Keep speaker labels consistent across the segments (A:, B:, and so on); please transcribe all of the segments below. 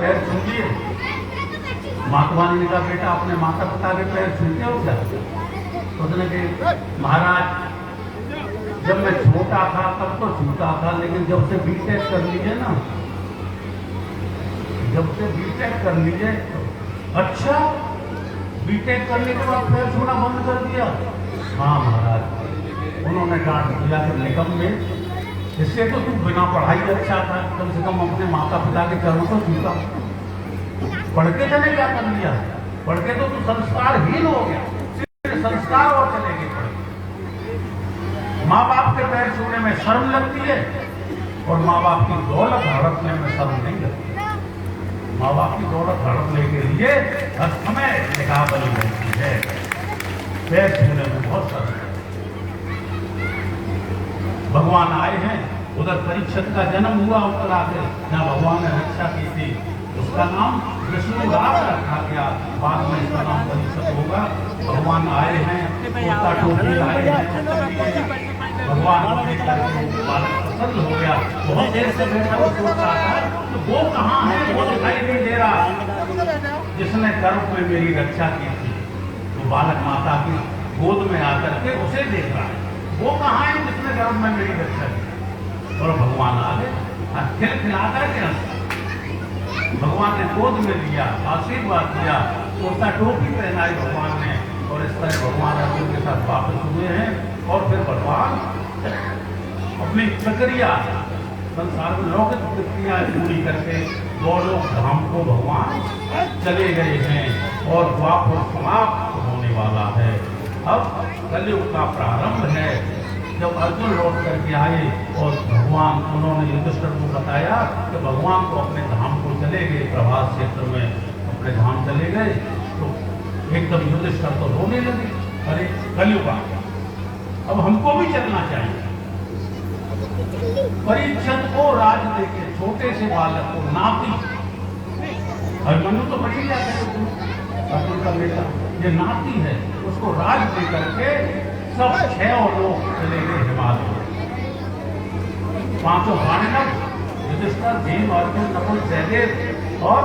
A: पैर छूटिए। मातवानी ने कहा बेटा अपने माता पिता के पैर छूते हो क्या? उसने कहा महाराज जब मैं छोटा था तब तो छूता था, लेकिन जब से बीटेक कर लीजिए ना, जब से बीटेक कर लीजिए। अच्छा बीटेक करने के बाद पैर छूना बंद कर दिया? हाँ महाराज। उन्होंने डांट दिया कि निकम में, इससे तो तू बिना पढ़ाई अच्छा था, कम से कम अपने माता पिता के चरणों को छूता। पढ़ के तने क्या कर लिया? पढ़ के तो तू संस्कारहीन हो गया, सिर्फ संस्कार और चलेगी पढ़। माँ बाप के पैर छूने में शर्म लगती है और माँ बाप की दौलत हड़पने में शर्म नहीं लगती। माँ बाप की दौलत हड़पने के लिए हर समय निगाह बनी रहती है, पैर छूने में बहुत शर्म है। भगवान आए हैं, उधर परीक्षित का जन्म हुआ उत्तरा से, जहाँ भगवान ने रक्षा की थी, उसका नाम विष्णुराज रखा गया। बाद में इसका नाम परीक्षित होगा। भगवान आए हैं, कुर्ता टोपी लाए हैं, भगवान बालक पसंद हो गया। बहुत देर से बैठा वो सोच रहा था तो वो कहाँ है, वो दिखाई नहीं दे रहा जिसने गर्भ में मेरी रक्षा की थी। तो बालक माता की गोद में आकर के उसे देख रहा है, वो कहाँ है जिसने गर्भ में मेरी रक्षा की। और भगवान आ गए, खिलखिला करके भगवान ने गोद में लिया, आशीर्वाद दिया, कुर्ता टोपी पहनाई भगवान ने। और इस तरह भगवान अर्जुन के साथ वापस हुए हैं। और फिर भगवान अपनी प्रक्रिया संसार में लौकिक प्रक्रिया पूरी करके गोलोक धाम को भगवान चले गए हैं और द्वापर समाप्त होने वाला है। अब कलयुग का प्रारंभ है। जब अर्जुन लौट करके आए और भगवान, उन्होंने युधिष्ठिर को बताया कि भगवान को अपने धाम को चले गए, प्रभास क्षेत्र में अपने धाम चले गए, तो एकदम युधिष्ठिर तो रोने लगे, अरे कलयुग आ गया, अब हमको भी चलना चाहिए। परीक्षित को राज देके छोटे से बालक को नाती, अभिमन्यु तो बच ही जाता है, अर्जुन का बेटा, ये नाती है, उसको राज दे करके सब 6 लोग चले गए हिमालय। 5 पांडव, युधिष्ठिर, भीम, अर्जुन, नकुल, सहदेव और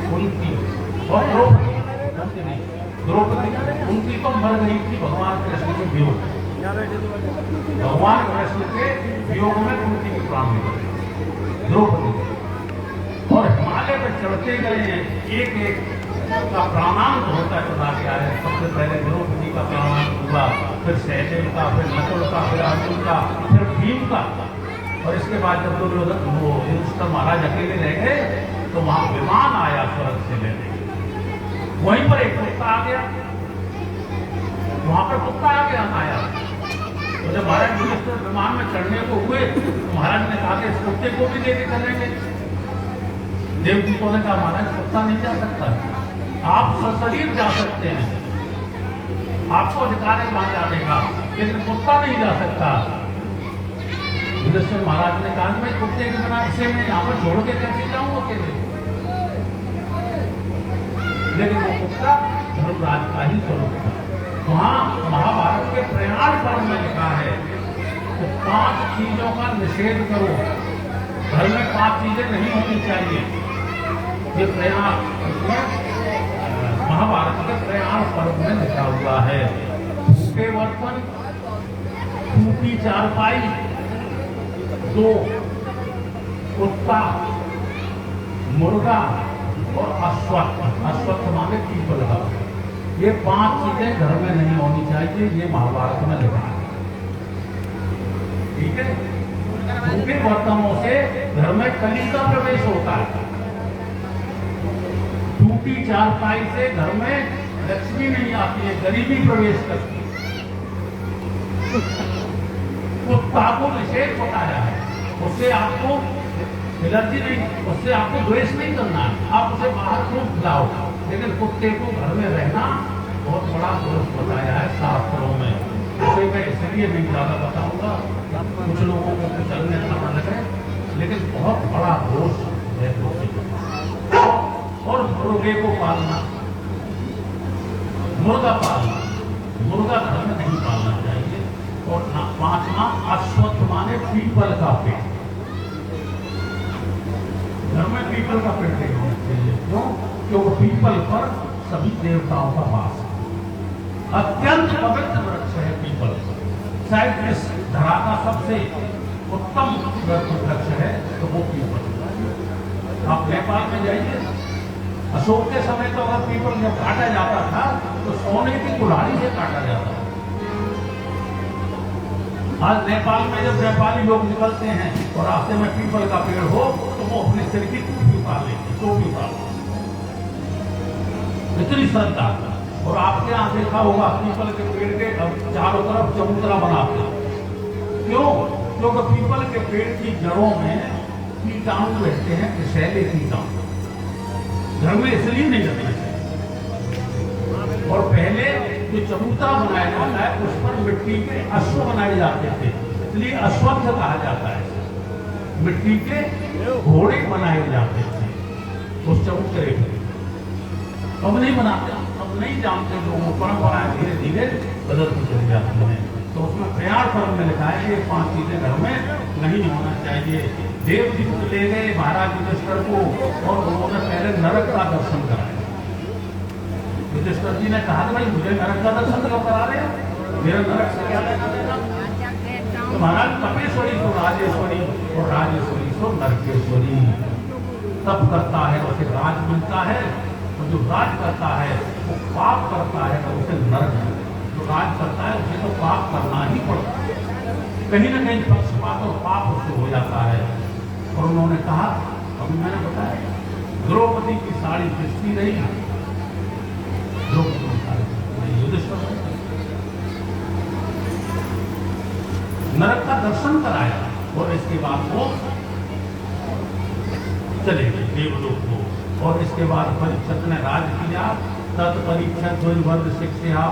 A: कुंती और द्रौपदी। उनकी तो मर गई थी भगवान कृष्ण के वियोग। भगवान कृष्ण के वियोग में कुंती की प्राण निकली, द्रौपदी। और हिमालय पर चढ़ते गए, एक एक का प्राणांत होता चला गया है। सबसे पहले द्रौपदी का प्राणांत हुआ, फिर सहदेव का, फिर नकुल का, फिर अर्जुन का, फिर भीम का। और इसके बाद जब युधिष्ठिर महाराज अकेले रह गए तो वहां विमान आया स्वर्ग से लेने, वहीं पर एक कुत्ता आ गया, वहां पर कुत्ता आ गया आया। तो जब महाराज युधिष्ठिर विमान में चढ़ने को हुए तो महाराज ने कहा कि इस कुत्ते को भी लेके चलेंगे। देवदूतों ने कहा महाराज कुत्ता नहीं जा सकता, आप सशरीर जा सकते हैं, आपको अधिकार है वहां जाने का, लेकिन कुत्ता नहीं जा सकता। युधिष्ठिर महाराज ने कहा मैं कुत्ते के बिना इसे मैं यहाँ पर छोड़ के कैसे जाऊँ अकेले। लेकिन वो कुत्ता धर्मराज का ही स्वरूप था। वहां महाभारत के प्रयाण पर्व में लिखा है कि 5 चीजों का निषेध करो, घर में 5 चीजें नहीं होनी चाहिए। ये प्रयाण महाभारत के प्रयाण पर्व में लिखा हुआ है। भूखे बर्तन, टूटी चारपाई, 2 कुत्ता, मुर्गा और अश्वत्थ। अश्वत्थ माने पीपल का। ये 5 चीजें घर में नहीं होनी चाहिए, ये महाभारत में लिखा है। ठीक है, भूखे बर्तनों से घर में कली का प्रवेश होता है, टूटी चारपाई से घर में लक्ष्मी नहीं आती है, गरीबी प्रवेश करती है। कुत्ता को निषेध बताया है, उससे आपको एलर्जी नहीं, उससे आपको द्वेष नहीं करना है, आप उसे बाहर खूब खिलाओ। लेकिन कुत्ते को घर में रहना बहुत बड़ा दोष बताया है शास्त्रों में। इसे मैं इसलिए नहीं ज्यादा बताऊंगा, कुछ लोगों को चलने अच्छा लगे, लेकिन बहुत बड़ा दोष है कुत्ते। और मुर्गे को पालना, मुर्गा पालना, मुर्गा घर में नहीं पालना चाहिए। और 5वां अश्वत्थ माने पीपल का पेड़। घर में पीपल का पेड़ नहीं होना चाहिए। क्यों? क्योंकि पीपल पर सभी देवताओं का वास है। अत्यंत पवित्र वृक्ष है पीपल। शायद इस धरा का सबसे उत्तम वृक्ष है तो वो पीपल। आप नेपाल में जाइए, अशोक के समय तो अगर पीपल जब काटा जाता था तो सोने की कुल्हाड़ी से काटा जाता था। आज नेपाल में जब नेपाली लोग निकलते हैं और रास्ते में पीपल का पेड़ हो तो वो अपने सिर की टोपी उतार लेते, टोपी उतार इतनी श्रद्धा। और आपके यहाँ देखा होगा पीपल के पेड़ के चारों तरफ चबूतरा बनाते हैं। क्यों? क्योंकि पीपल के पेड़ की जड़ों में कीटाणु रहते हैं, विषैले कीटाणु। घर में इसलिए नहीं रखना चाहिए। और पहले जो चबूतरा बनाया जाता है उस पर मिट्टी के अश्व बनाए जाते थे, इसलिए अश्वत्थ कहा जाता है। मिट्टी के घोड़े बनाए जाते थे उस चबूतरे पर। अब नहीं बनाते, अब नहीं जानते लोग, परंपराएं धीरे धीरे बदलती चली जाती हैं। तो उसमें प्रयाण पर्व में लिखा है कि 5 चीजें घर में नहीं होना चाहिए। देव जी को ले गए महाराज युधिष्ठिर को और उन्होंने पहले नरक का दर्शन कराया। युधिष्ठिर जी ने कहा कि भाई मुझे नरक का दर्शन कब करा रहे हो, मेरा नरक से क्या लेना देना। तो महाराज तपेश्वरी तो राजेश्वरी और राजेश्वरी तो नरकेश्वरी। तप करता है उसे राज मिलता है, और जो राज करता है वो पाप करता है तो उसे नरक मिलता है। जो राज करता है उसे तो पाप करना ही पड़ता है, कहीं ना कहीं पक्षपात और पाप उससे हो जाता है। और उन्होंने कहा, अभी मैंने बताया द्रौपदी की साड़ी किसकी रही, द्रौपदी की साड़ी युधिष्ठिर नरक का दर्शन कराया। और इसके बाद वो चले गए देवलोक को। और इसके बाद परीक्षित ने राज किया। तत्परीक्षित वर्ग शिक्षा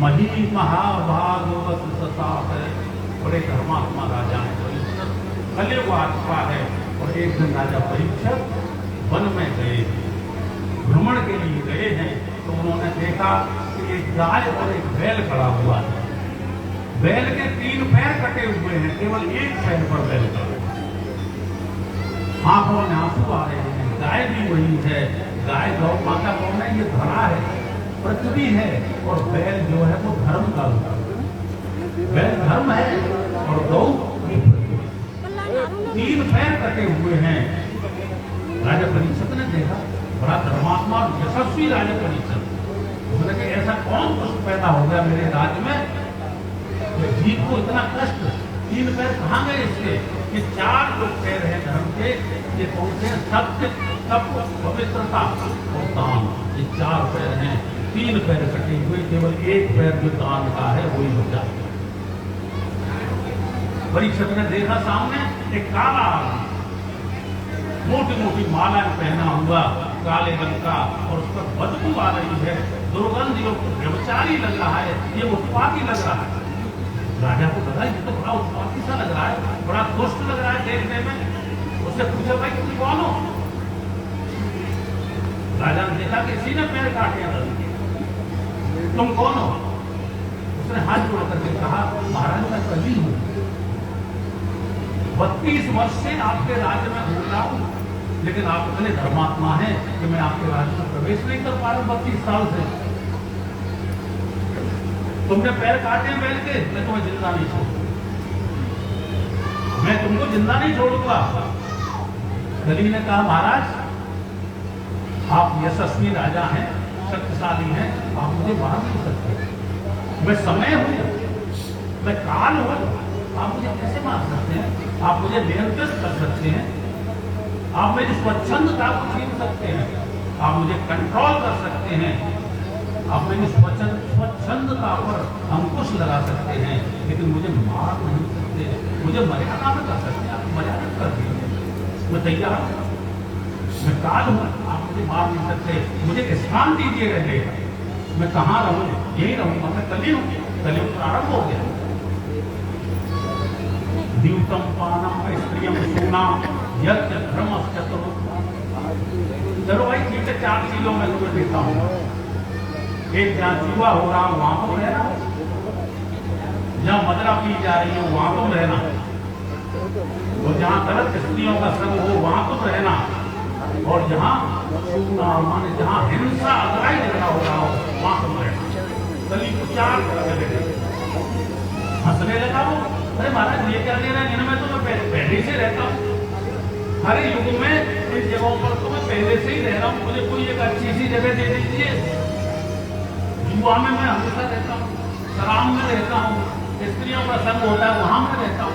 A: मही महाभागवत सताप है। बड़े धर्मात्मा राजा है परीक्षित, भले वो आत्मा है। और एक दिन राजा परीक्षित वन में गए, भ्रमण के लिए गए हैं। तो उन्होंने देखा कि एक गाय और एक बैल खड़ा हुआ है। बैल के 3 पैर कटे हुए हैं, केवल एक पैर पर बैल खड़ा है। आंखों में आंसू आ रहे हैं। गाय भी वही है, गाय गौ माता कौन है? ये धरा है, पृथ्वी है। और बैल जो है वो धर्म का रूप है। बैल धर्म है और गौ ये पृथ्वी। 3 पैर कटे हुए हैं। राजा परीक्षित ने देखा, बड़ा धर्मात्मा और यशस्वी राजा परीक्षित। उसने कहा ऐसा कौन दुष्ट पैदा हो गया मेरे राज्य में, जीव को इतना कष्ट। 3 पैर कहाँ गए इसके? ये 4 जो पैर हैं धर्म के, ये कौन से? सत्य, तप, पवित्रता और दान। ये 4 पैर हैं, 3 पैर कटे हुए, केवल एक पैर जो दान का है वही बचा। परीक्षित ने देखा सामने एक काला आदमी, मोटी मोटी मालाएं पहना हुआ, काले रंग का, और उस पर बदबू आ रही है, दुर्गंध युक्त, व्यभिचारी लग रहा है, ये उत्पाती लग रहा है। राजा को लगा ये तो बड़ा उत्पाती सा लग रहा है, बड़ा दुष्ट लग रहा है देखने में। उससे पूछा, भाई तुम कौन हो? राजा ने देखा कि इसी ने पैर काटे हैं, तुम कौन हो? उसने हाथ जोड़ करके कहा, महाराज मैं कवि हूं, 32 वर्ष से आपके राज्य में घूम रहा हूं, लेकिन आप इतने धर्मात्मा हैं कि मैं आपके राज्य में प्रवेश नहीं कर पा रहा हूं 32 साल से। तुमने पैर काटे बैल के, मैं तुम्हें जिंदा नहीं छोड़ूंगा, मैं तुमको जिंदा नहीं छोड़ूंगा। कली ने कहा, महाराज आप यशस्वी राजा हैं, शक्तिशाली हैं, आप मुझे मार नहीं सकते। मैं समय हूं, मैं काल हूं, आप मुझे कैसे मार सकते हैं? आप मुझे नियंत्रित कर सकते हैं, आप मेरी स्वच्छंदता को छीन सकते हैं, आप मुझे कंट्रोल कर सकते हैं, आप मेरी स्वच्छंदता पर अंकुश लगा सकते हैं, लेकिन मुझे मार नहीं सकते। मुझे मर्यादा में कर सकते हैं, आप मर्यादा कर दीजिए, मैं तैयार हूं, मैं काल हूं, आप मुझे मार नहीं सकते। मुझे स्थान दीजिए रहेगा, मैं कहाँ रहूं? यही रहूंगा, मैं कलयुग, कलयुग प्रारंभ हो गया। द्यूतम पानम स्त्रियम सोना यज्ञ धर्म चतुर। चलो भाई ठीक है, 4 चीजों में तुम्हें देता हूँ। एक, जहाँ जुआ हो रहा वहां पर रहना, जहाँ मदरा पी जा रही है वहां पर रहना, और जहाँ गलत स्त्रियों का संग हो वहां पर रहना, और जहाँ माने जहाँ हिंसा अगराई झगड़ा हो रहा हो वहां तुम रहना। गली को चार चले गए, हंसने लगा वो, अरे महाराज ये क्या दे रहे हैं, इनमें तो मैं पहले से रहता हूँ, हर युग में इन जगहों पर तो मैं पहले से ही रह रहा हूँ, मुझे कोई एक अच्छी सी जगह दे दीजिए। युवा में मैं हमेशा रहता हूँ, शराब में रहता हूँ, स्त्रियों का संग होता है वहां में रहता हूँ।